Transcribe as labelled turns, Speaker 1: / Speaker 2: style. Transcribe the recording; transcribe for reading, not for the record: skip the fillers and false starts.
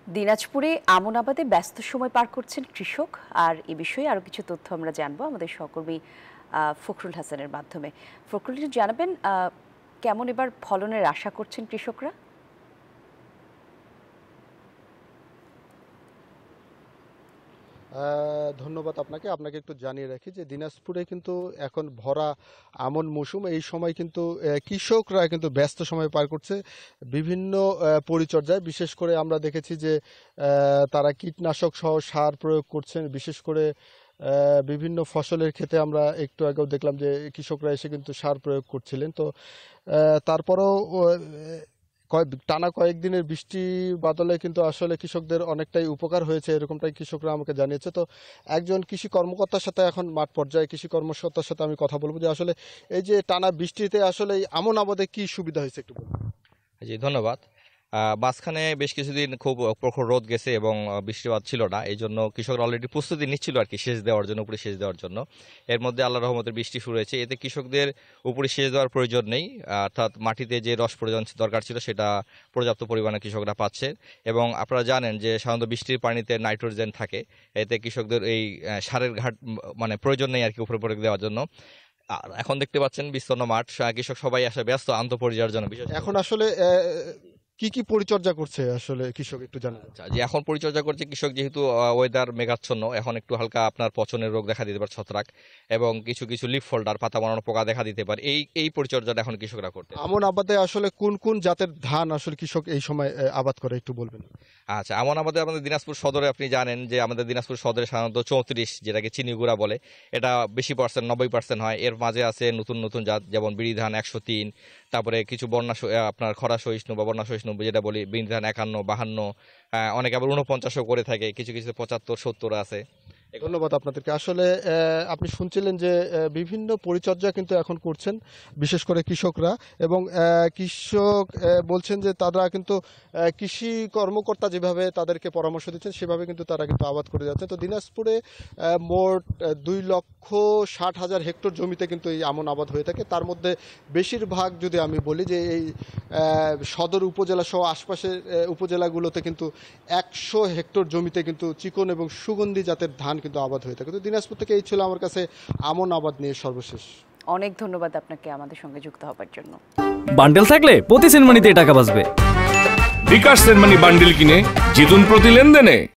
Speaker 1: দিনাজপুরে আমন আবাদে ব্যস্ত সময় পার করছেন কৃষক। আর এ বিষয়ে আরো কিছু তথ্য আমরা জানবো আমাদের সহকর্মী ফখরুল হাসানের মাধ্যমে। ফখরুল, জানাবেন কেমন এবার ফলনের আশা করছেন কৃষকরা?
Speaker 2: ধন্যবাদ আপনাকে। একটু জানিয়ে রাখি যে দিনাজপুরে কিন্তু এখন ভরা আমন মৌসুম। এই সময় কিন্তু কৃষকরা কিন্তু ব্যস্ত সময় পার করছে বিভিন্ন পরিচর্যায়। বিশেষ করে আমরা দেখেছি যে তারা কীটনাশক সহ সার প্রয়োগ করছেন। বিশেষ করে বিভিন্ন ফসলের ক্ষেতে আমরা একটু আগেও দেখলাম যে কৃষকরা এসে কিন্তু সার প্রয়োগ করছিলেন। তো তারপরেও টানা কয়েকদিনের বৃষ্টি বাদলে কিন্তু আসলে কৃষকদের অনেকটাই উপকার হয়েছে, এরকমটাই কৃষকরা আমাকে জানিয়েছে। তো একজন কৃষি কর্মকর্তার সাথে এখন মাঠ পর্যায়ে কৃষি কর্মকর্তার সাথে আমি কথা বলবো যে আসলে এই যে টানা বৃষ্টিতে আসলে এই আমন আবাদে কি সুবিধা হয়েছে একটু বলুন।
Speaker 3: জি, ধন্যবাদ। মাঝখানে বেশ কিছুদিন খুব প্রখর রোদ গেছে এবং বৃষ্টিপাত ছিল না, এই জন্য কৃষকরা অলরেডি প্রস্তুতি নিচ্ছিল আর কি সেচ দেওয়ার জন্য, উপরে সেচ দেওয়ার জন্য। এর মধ্যে আল্লাহ রহমতের বৃষ্টি শুরু হয়েছে, এতে কৃষকদের উপরে সেচ দেওয়ার প্রয়োজন নেই। অর্থাৎ মাটিতে যে রস প্রয়োজন দরকার ছিল সেটা পর্যাপ্ত পরিমাণে কৃষকরা পাচ্ছে। এবং আপনারা জানেন যে সাধারণত বৃষ্টির পানিতে নাইট্রোজেন থাকে, এতে কৃষকদের এই সারের ঘাট মানে প্রয়োজন নেই আর কি উপরে প্রয়োগ দেওয়ার জন্য। আর এখন দেখতে পাচ্ছেন বিস্তীর্ণ মাঠ, কৃষক সবাই আসলে ব্যস্ত আন্তঃপরিচর্যার জন্য।
Speaker 2: এখন আসলে কি কি পরিচর্যা করছে আসলে কৃষক একটু জানেন?
Speaker 3: যে এখন পরিচর্যা করছে কৃষক, যেহেতু ওয়েদার মেঘাচ্ছন্ন, এখন একটু হালকা আপনার পচনের রোগ দেখা দিতে পারে, ছত্রাক, এবং কিছু কিছু লিফ ফোল্ডার, পাতা বানানো পোকা দেখা দিতে পারে। এই পরিচর্যাটা এখন কৃষকরা করতে।
Speaker 2: আমন আবাদে আসলে কোন কোন জাতের ধান আসলে কৃষক এই সময় আবাদ করে একটু বলবেন?
Speaker 3: আচ্ছা, আমন আবাদে আমাদের দিনাজপুর সদরে আপনি জানেন যে আমাদের দিনাজপুর সদরে সাধারণত 34, যেটাকে চিনি গুঁড়া বলে, এটা বেশি পার্সেন্ট, 90% হয়। এর মাঝে আছে নতুন নতুন জাত, যেমন বিড়ি ধান 103, তারপরে কিছু আপনার খরা সহিষ্ণু বা বন্যা সহিষ্ণু যেটা বলি বিড়ি ধান 51, 52, অনেকে আবার 49ও করে থাকে, কিছু কিছু 75, 70 আছে।
Speaker 2: ধন্যবাদ আপনাদেরকে। আসলে আপনি শুনছিলেন যে বিভিন্ন পরিচর্যা কিন্তু এখন করছেন বিশেষ করে কৃষকরা, এবং কৃষক বলছেন যে তারা কিন্তু কৃষি কর্মকর্তা যেভাবে তাদেরকে পরামর্শ দিচ্ছেন সেভাবে কিন্তু তারা কিন্তু আবাদ করে যাচ্ছে। তো দিনাজপুরে মোট 2,60,000 হেক্টর জমিতে কিন্তু এই আমন আবাদ হয়ে থাকে। তার মধ্যে বেশিরভাগ যদি আমি বলি যে এই সদর উপজেলা সহ আশপাশের উপজেলাগুলোতে কিন্তু 100 হেক্টর জমিতে কিন্তু চিকন এবং সুগন্ধি জাতের ধান কিন্তু আবাদ হয়ে থাকে। তো দিনাজপুর থেকে এই ছিল আমার কাছে আমন আবাদ নিয়ে সর্বশেষ।
Speaker 1: অনেক ধন্যবাদ আপনাকে আমাদের সঙ্গে যুক্ত হবার জন্য।
Speaker 4: বান্ডেল থাকলে প্রতি সেনমানিতে টাকা বাঁচবে।
Speaker 5: বিকাশ সেনমানি বান্ডেল কিনে জিতুন প্রতি লেনদেনে।